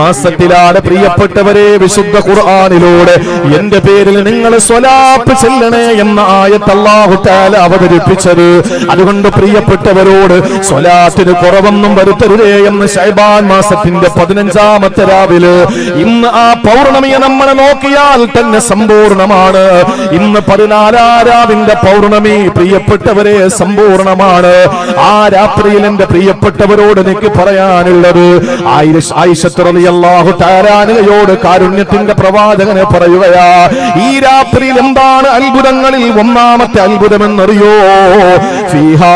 മാസത്തിലാണ് പ്രിയപ്പെട്ടവരെ വിശുദ്ധ ഖുർആനിലൂടെ എന്റെ പേരിൽ നിങ്ങൾ സ്വലാത്ത് ചെല്ലണേ എന്ന ആയത്ത് അല്ലാഹു തആല അവതരിപ്പിച്ചത്. അതുകൊണ്ട് പ്രിയപ്പെട്ടവരോട് സ്വലാത്തിന് കുറവൊന്നും വരുത്തരുതേ എന്ന് ശഅബാൻ മാസത്തിന്റെ 15ാമത്തെ രാവിലെ ഇന്ന് ആ പൗർണമിയെ നമ്മൾ നോക്കിയാൽ തന്നെ സമ്പൂർണമാണ്. ഇന്ന് 14ാം രാവിന്റെ പൗർണമി പ്രിയപ്പെട്ടവരെ സമ്പൂർണമാണ്. ആ രാത്രിയിൽ എന്റെ പ്രിയപ്പെട്ടവരോട് എനിക്ക് പറയാനുള്ളത്, ആയിഷ റളിയല്ലാഹു തആല അൻഹയോട് കാരുണ്യത്തിന്റെ പ്രവാചകനെ പറയുകയാ, ഈ രാത്രിയിൽ എന്താണ് അത്ഭുതങ്ങളിൽ ഒന്നാമത്തെ അത്ഭുതമെന്നറിയോ? ഫീഹാ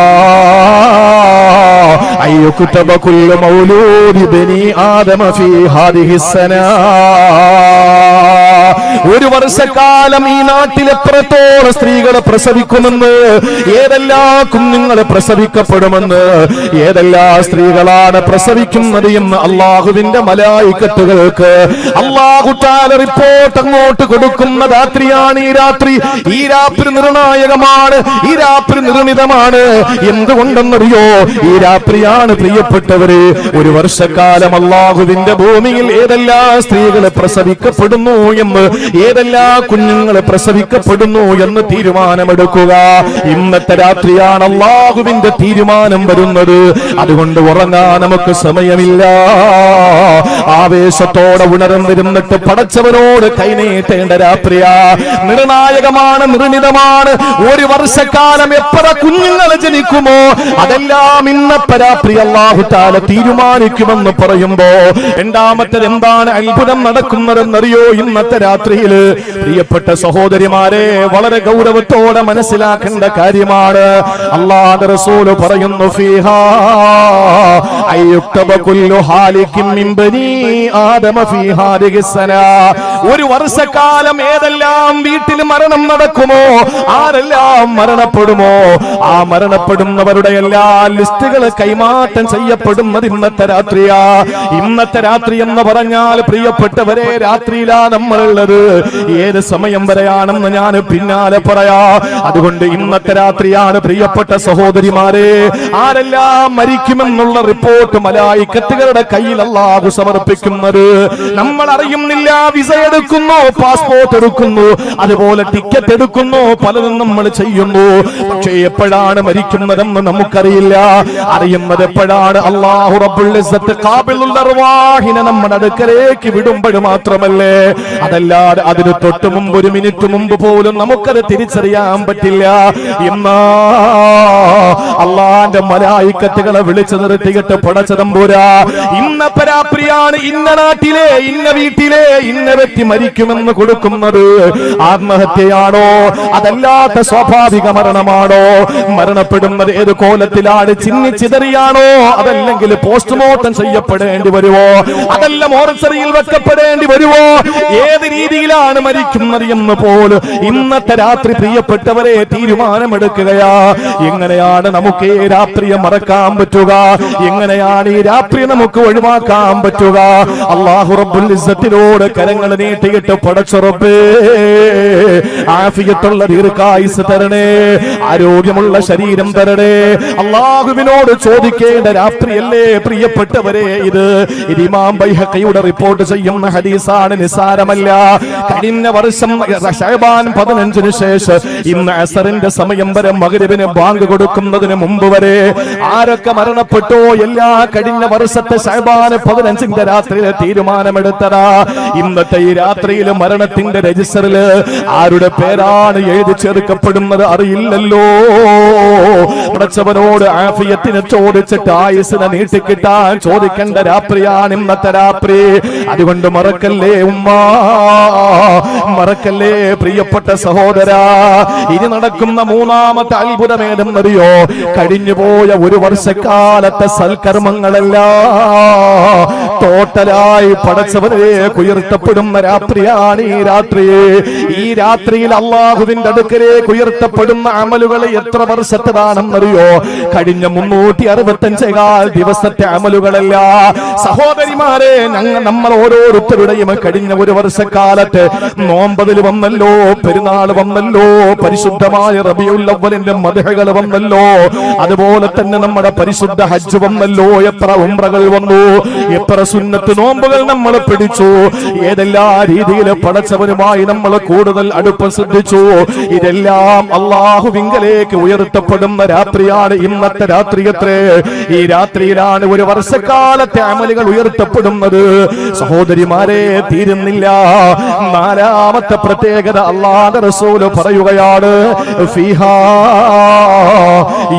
അയ്യുക്തബ കുല്ലു മൗലൂദി ബനി ആദമ ഫീ ഹാദിഹി സനാ. ഒരു വർഷക്കാലം ഈ നാട്ടിൽ എത്രത്തോളം സ്ത്രീകളെ പ്രസവിക്കുമെന്ന്, ഏതെല്ലാം കുഞ്ഞുങ്ങളെ പ്രസവിക്കപ്പെടുമെന്ന്, ഏതെല്ലാം സ്ത്രീകളാണ് പ്രസവിക്കുന്നത് എന്ന് അള്ളാഹുവിന്റെ മലായിക്കത്തുകൾക്ക് അള്ളാഹു തആല റിപ്പോർട്ട് അങ്ങോട്ട് കൊടുക്കുന്ന രാത്രിയാണ് ഈ രാത്രി. ഈ രാത്രി നിർണായകമാണ്, ഈ രാത്രി നിർണിതമാണ്. എന്തുകൊണ്ടെന്നറിയോ? ഈ രാത്രിയാണ് പ്രിയപ്പെട്ടവര് ഒരു വർഷക്കാലം അള്ളാഹുവിന്റെ ഭൂമിയിൽ ഏതെല്ലാം സ്ത്രീകളെ പ്രസവിക്കപ്പെടുന്നു എന്ന്, ഏതെല്ലാം കുഞ്ഞുങ്ങളെ പ്രസവിക്കപ്പെടുന്നു എന്ന് തീരുമാനമെടുക്കുക. ഇന്നത്തെ രാത്രിയാണ് അള്ളാഹുവിന്റെ തീരുമാനം വരുന്നത്. അതുകൊണ്ട് ഉറങ്ങാൻ നമുക്ക് സമയമില്ല. ആവേശത്തോടെ ഉണർന്നിരുന്നിട്ട് പടച്ചവനോട് കൈനീട്ടേണ്ട രാത്രിയാ. നിർണായകമാണ്, നിർണിതമാണ്. ഒരു വർഷക്കാലം എത്ര കുഞ്ഞുങ്ങൾ ജനിക്കുമോ അതെല്ലാം ഇന്നത്തെ രാത്രി അല്ലാഹു തആല തീരുമാനിക്കുമെന്ന് പറയുമ്പോ രണ്ടാമത്തേത് എന്താണ് അത്ഭുതം നടക്കുന്നതെന്നറിയോ? ഇന്നത്തെ രാത്രിയിൽ പ്രിയപ്പെട്ട സഹോദരിമാരെ വളരെ ഗൗരവത്തോടെ മനസ്സിലാക്കേണ്ട കാര്യമാണ്. അല്ലാഹുവിന്റെ റസൂൽ പറയുന്നു, ഫീഹാ അയ്യുക്തബ കുല്ലു ഹാലികിൻ മിൻ ബനി ആദമ ഫീ ഹാദിഹി സനാ. ഒരു വർഷക്കാലം ഏതെല്ലാം വീട്ടിൽ മരണം നടക്കുമോ, ആരെല്ലാം മരണപ്പെടുമോ, ആ മരണപ്പെടുന്നവരുടെ എല്ലാ ലിസ്റ്റുകൾ കൈമാറ്റം ചെയ്യപ്പെടുന്നത് ഇന്നത്തെ രാത്രിയാ. ഇന്നത്തെ രാത്രി എന്ന് പറഞ്ഞാൽ പ്രിയപ്പെട്ടവരെ രാത്രിയിലാ നമ്മളുള്ളത്. ഏത് സമയം വരെയാണെന്ന് ഞാൻ പിന്നാലെ പറയാ. അതുകൊണ്ട് ഇന്നത്തെ രാത്രിയാണ് പ്രിയപ്പെട്ട സഹോദരിമാരെ ആരെല്ലാം മരിക്കുമെന്നുള്ള റിപ്പോർട്ട് മലായിക്കത്തുകളുടെ കയ്യിൽ അല്ലാഹു സമർപ്പിക്കുന്നത്. നമ്മൾ അറിയുന്നില്ല. വിസ എടുക്കുന്നു, പാസ്പോർട്ട് എടുക്കുന്നു, അതുപോലെ ടിക്കറ്റ് എടുക്കുന്നു, പലതും നമ്മൾ ചെയ്യുന്നു. പക്ഷേ എപ്പോഴാണ് മരിക്കുന്നതെന്ന് നമുക്കറിയില്ല. അറിയുന്നത് എപ്പോഴാണ്? അല്ലാഹു റബ്ബുൽ ഇസ്സത്ത് ഖാബിലുൽ അർവാഹിനെ നമ്മുടെ അടുക്കലേക്ക് വിടുമ്പോൾ മാത്രമല്ലേ. അതല്ലാതെ അതിന് തൊട്ട് മുമ്പ്, ഒരു മിനിറ്റ് മുമ്പ് പോലും നമുക്കത് തിരിച്ചറിയാൻ പറ്റില്ല. ഇന്നാ അള്ളാന്റെ മലായിക്കത്തുകളെ വിളിച്ചു നിർത്തിയിട്ട് പടച്ചതമ്പുരാ ഇന്നത്തെ രാത്രിയാണ് ഇന്ന നാട്ടിലെ ഇന്ന വീട്ടിലെ ഇന്ന വ്യക്തി മരിക്കുമെന്ന് കൊടുക്കുന്നത്. ആത്മഹത്യയാണോ? അതല്ലാത്ത സ്വാഭാവിക മരണമാണോ? മരണപ്പെടുന്നത് ഏത് കോലത്തിലാണ്? ചിന്നിച്ചിതറിയാണോ? അതല്ലെങ്കിൽ പോസ്റ്റ്മോർട്ടം ചെയ്യപ്പെടേണ്ടി വരുമോ? അതല്ല മോർച്ചറിയിൽ വെക്കപ്പെടേണ്ടി വരുമോ? ഏത് രീതിയിലാണ് മരിക്കുന്നത് എന്ന് പോലും ഇന്നത്തെ രാത്രി പ്രിയപ്പെട്ടവരെ തീരുമാനമെടുക്കുകയാ. എങ്ങനെയാണ് നമുക്ക് ഈ രാത്രിയെ മറക്കാൻ പറ്റുക? എങ്ങനെയാണ് ഈ രാത്രി നമുക്ക് ഒഴിവാക്കാൻ പറ്റുക? അല്ലാഹു റബ്ബുൽ ഇസ്സത്തിനോട് കരങ്ങൾ നീട്ടിയിട്ട് പടച്ച റബ്ബേ ആഫിയത്തുള്ള ദീർഘായുസ് തരണേ, ആരോഗ്യമുള്ള ശരീരം തരണേ. അല്ലാഹുവിനോട് ചോദിക്കേണ്ട രാത്രിയല്ലേ പ്രിയപ്പെട്ടവരെ ഇത്. ഇമാം ബൈഹഖിയുടെ റിപ്പോർട്ട് ചെയ്യുന്ന ഹദീസാണ്, നിസാരമല്ല. കഴിഞ്ഞ വർഷം ശഅബാൻ 15-ന് ശേഷം ഇന്ന് അസറിന്റെ സമയം വരെ മഗ്രിബിന് ബാങ്ക് കൊടുക്കുന്നതിന് മുമ്പ് വരെ ആരൊക്കെ മരണപ്പെട്ടോ എല്ലാ കഴിഞ്ഞ വർഷത്തെ ശഅബാൻ 15-ന്റെ രാത്രിയിലെ തീരുമാനമെടുത്തതാ. ഇന്നത്തെ ഈ രാത്രിയിൽ മരണത്തിന്റെ രജിസ്റ്ററിൽ ആരുടെ പേരാണ് എഴുതി ചേർക്കപ്പെടുന്നത് അറിയില്ലല്ലോ. പടച്ചവനോട് ആഫിയത്തിനെ ചോദിച്ചിട്ട് ആയുസ്സിനെ നീട്ടിക്കിട്ടാൻ ചോദിക്കേണ്ട രാത്രിയാണ് ഇന്നത്തെ രാത്രി. അതുകൊണ്ട് മറക്കല്ലേ ഉമ്മ, മറക്കല്ലേ പ്രിയപ്പെട്ട സഹോദരാ. ഇനി നടക്കുന്ന മൂന്നാമത്തെ അത്ഭുതമേതെന്നറിയോ? കഴിഞ്ഞുപോയ ഒരു വർഷക്കാലത്തെ സൽക്കർമ്മങ്ങളെല്ലാം ടോട്ടലായി പടച്ചവരേക്ക് ഉയർത്തപ്പെടുന്ന രാത്രിയാണ് ഈ രാത്രി. ഈ രാത്രിയിൽ അള്ളാഹുവിന്റെ അടുക്കലേക്ക് ഉയർത്തപ്പെടുന്ന അമലുകൾ എത്ര വർഷത്തേതാണെന്നറിയോ? കഴിഞ്ഞ 365 ദിവസത്തെ അമലുകളല്ല സഹോദരിമാരെ. നമ്മൾ ഓരോരുത്തരുടെയും കഴിഞ്ഞ ഒരു വർഷക്കാലത്ത് നോമ്പതിൽ വന്നല്ലോ, പെരുന്നാൾ വന്നല്ലോ, പരിശുദ്ധമായ റബീഉൽ അവ്വലിന്റെ മദ്ഹകൾ വന്നല്ലോ, അതുപോലെ തന്നെ നമ്മുടെ പരിശുദ്ധ ഹജ്ജ് വന്നല്ലോ. എത്ര ഉംറകൾ വന്നു, എത്ര സുന്നത്ത് സുന്നത്ത് നോമ്പുകൾ നമ്മൾ പിടിച്ചു, ഏതെല്ലാ രീതിയിൽ പടച്ചവനുമായി നമ്മൾ കൂടുതൽ അടുപ്പം ശ്രദ്ധിച്ചു, ഇതെല്ലാം അള്ളാഹുവിങ്കലേക്ക് ഉയർത്തപ്പെടുന്ന രാത്രിയാണ് ഇന്നത്തെ രാത്രിയത്രേ. ഈ രാത്രിയിലാണ് ഒരു വർഷക്കാലത്തെ അമലുകൾ ഉയർത്തപ്പെടുന്നത്. സഹോദരിമാരെ, തീരുന്നില്ല. നാലാമത്തെ പ്രത്യേകത അല്ലാഹുവിന്റെ റസൂൽ പറയുകയാണ്, ഫീഹാ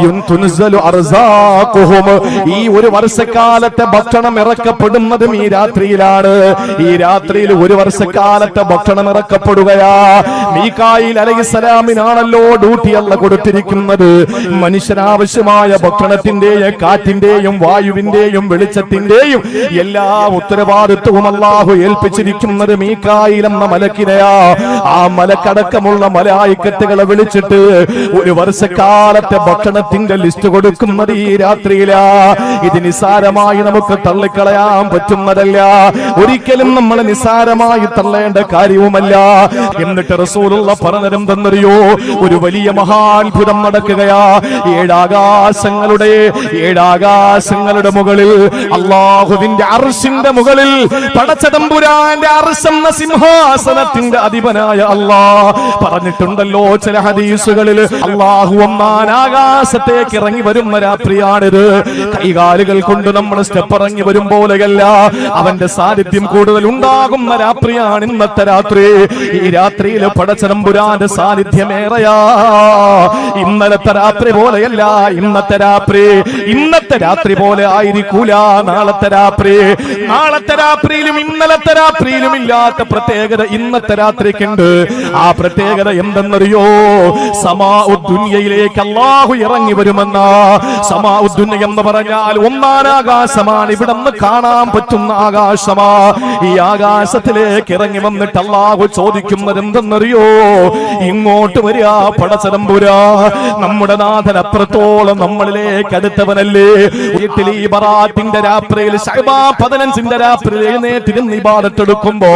യുൻതുൻസലു അർസാഖുഹും. ഈ ഒരു വർഷക്കാലത്തെ ഭക്ഷണം ഇറക്കപ്പെടുന്നതും ഈ രാത്രിയിലാണ്. ഈ രാത്രിയിൽ ഒരു വർഷക്കാലത്തെ ഭക്ഷണം ഇറക്കപ്പെടുകയാ. മീകായിൽ അലൈഹിസ്സലാമിനാണല്ലോ ഡ്യൂട്ടി അല്ല കൊടുത്തിരിക്കുന്നത്. മനുഷ്യനാവശ്യമായ ഭക്ഷണത്തിന്റെയും കാറ്റിന്റെയും വായുവിന്റെയും വെളിച്ചത്തിന്റെയും എല്ലാ ഉത്തരവാദിത്വവും അല്ലാഹു ഏൽപ്പിച്ചിരിക്കുന്നത് മീകായിൽ എന്ന മലക്കിനെയാ. ആ മലക്കടക്കമുള്ള മലായിക്കത്തുകളെ വിളിച്ചിട്ട് ഒരു വർഷക്കാലത്തെ ഭക്ഷണത്തിന്റെ ലിസ്റ്റ് കൊടുക്കുന്നത് ഈ രാത്രിയിലാ. ഇത് നിസാരമായി നമുക്ക് തള്ളിക്കളയാൻ പറ്റുന്നതല്ല, ഒരിക്കലും നമ്മൾ നിസാരമായി തള്ളേണ്ട കാര്യവുമല്ല. എന്നിട്ട് റസൂലുള്ള പറഞ്ഞതും തന്നറിയോ, ഒരു വലിയ മഹാത്ഭുതം നടക്കുകയാ. ഏഴാകാശങ്ങളുടെ മുകളിൽ, അല്ലാഹുവിന്റെ അർശിന്റെ മുകളിൽ, പടച്ചതമ്പുരാന്റെ അർശെന്ന സിംഹാസനത്തിന്റെ അധിപനായ അല്ലാഹ് പറഞ്ഞിട്ടുണ്ടല്ലോ ചില ഹദീസുകളിൽ, അല്ലാഹു ഒന്നാം ആകാശത്തേക്ക് ഇറങ്ങി വരുന്ന രാത്രിയാണിത്. കൈകാലുകൾ കൊണ്ട് നമ്മൾ സ്റ്റെപ്പ് ഇറങ്ങി വരും പോലെയല്ല, അവന്റെ സാന്നിധ്യം കൂടുതൽ ഉണ്ടാകുന്ന രാത്രിയാണ് ഇന്നത്തെ രാത്രി. ഈ രാത്രിയിൽ പടച്ചതമ്പുരാന്റെ സാന്നിധ്യമേറെയാ. ഇന്നലത്തെ രാത്രി പോലെയല്ല ഇന്നത്തെ രാത്രി പോലെ ആയിരിക്കൂല നാളത്തെ രാത്രി. നാളത്തെ രാത്രിയിലും ഇന്നലത്തെ രാത്രിയിലും ഇല്ലാത്ത പ്രത്യേകത ഇന്നത്തെ രാത്രിക്കുണ്ട്. ആ പ്രത്യേകത എന്തെന്നറിയോ, സമാഉദ്ദുനിയയിലേക്ക് അല്ലാഹു ഇറങ്ങി വരുമെന്ന. സമാഉദ്ദുനിയ എന്ന് പറഞ്ഞാൽ ഒന്നാം ആകാശമാണ്, ഇവിടെ നിന്ന് കാണാൻ പറ്റുന്ന ആകാശമാ. ഈ ആകാശത്തിലേക്ക് ഇറങ്ങി വന്നിട്ട് അല്ലാഹു ചോദിക്കുന്നത് എന്തെന്നറിയോ, ഇങ്ങോട്ട് വരിക പടച്ചതമ്പുരാ, നമ്മുടെ നാഥൻ അത്രത്തോളം നമ്മളിലേക്ക് അടുത്തവനല്ലേ. വീട്ടിൽ ഈ ബറാത്തിന്റെ രാത്രിയിൽ ശഅബാൻ 15ന്റെ രാത്രിയിൽ എഴുന്നേറ്റിരുന്ന് ഇബാദത്തെടുക്കുമ്പോ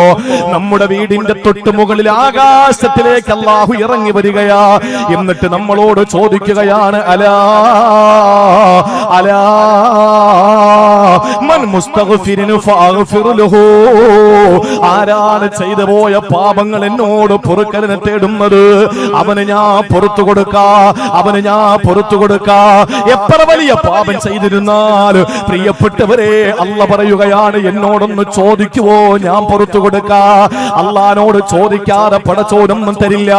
നമ്മുടെ വീടിന്റെ തൊട്ട് മുകളിൽ ആകാശത്തിലേക്ക് അല്ലാഹു ഇറങ്ങി വരികയാ. എന്നിട്ട് നമ്മളോട് ചോദിക്കുകയാണ്, അലാ അലാ മൻ മുസ്തഗ്ഫിരിൻ ഫഅഗ്ഫിർ ലഹു. ആരാണ് ചെയ്തു പോയ പാപങ്ങൾ എന്നോട് പൊറുക്കലിനെ തേടുന്നത്, അവന് ഞാൻ പുറത്തു കൊടുക്കാ. എത്ര വലിയ പാപം ചെയ്തിരുന്നാൽ പ്രിയപ്പെട്ടവരെ, അല്ല പറയുകയാണ്, എന്നോടൊന്ന് ചോദിക്കുവോ, ഞാൻ പുറത്തു കൊടുക്കാ. അള്ളാനോട് ചോദിക്കാതെ പടച്ചോനൊന്നും തരില്ല.